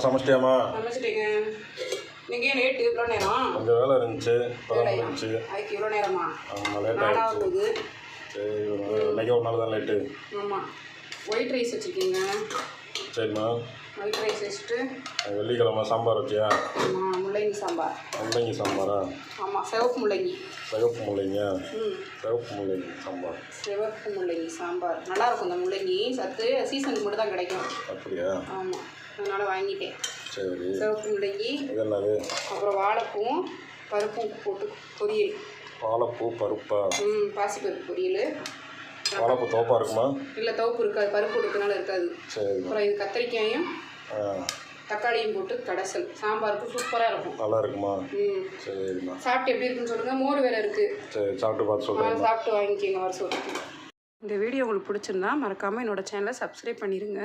சமைச்சிட்டியாம்மா? சமைச்சிட்டீங்க. நீங்கள் ஏன் லேட்டு இவ்வளோ நேரம்? கொஞ்சம் வேலை இருந்துச்சு, இப்போ தான் இருந்துச்சு. அதுக்கு இவ்வளோ நேரமா? ஆமாம், லேட்டாக ஆகுது. சரி, இன்னைக்கு ஒரு நாள் தான் லேட்டு. ஆமாம். ஒயிட் ரைஸ் வச்சுருக்கீங்க. சரிம்மா. ஒயிட் ரைஸ் வச்சுட்டு வெள்ளிக்கிழமை சாம்பார் வச்சியா? ஆமாம், முள்ளங்கி சாம்பார். முள்ளங்கி சாம்பாரா? ஆமாம், சிவப்பு முள்ளங்கி. சிவப்பு முள்ளங்கியா? சிவப்பு முள்ளங்கி சாம்பார். சிவப்பு முள்ளங்கி சாம்பார் நல்லாயிருக்கும். இந்த முள்ளங்கி சத்து சீசனுக்கு மட்டும் தான் கிடைக்கும். அப்படியா? ஆமாம், அதனால் வாங்கிட்டேன். சரி. சிவப்பு முள்ளங்கி. இதென்னது? அப்புறம் வாழைப்பூவும் பருப்பும் போட்டு பொரியல். வாழைப்பூ பருப்பா? பாசிப்பருப்பு பொரியல். வாழைப்பூ தோப்பாக இருக்குமா? இல்லை, தோப்பு இருக்காது, பருப்பு இருக்கனால இருக்காது. சரி. அப்புறம் இது கத்திரிக்காயும் தக்காளியும் போட்டு கடைசல். சாம்பாருக்கு சூப்பராக இருக்கும். நல்லா இருக்குமா? சரிம்மா. சாப்பிட்டு எப்படி இருக்குன்னு சொல்லுங்கள். மோர் வேறு இருக்குது. சரி, சாப்பிட்டு பார்த்து சொல்லுங்கள். சாப்பிட்டு வாங்கிக்கிங்க வர சொல்லுங்கள். இந்த வீடியோ உங்களுக்கு பிடிச்சிருந்தா மறக்காமல் என்னோடய சேனலை சப்ஸ்கிரைப் பண்ணிடுங்க.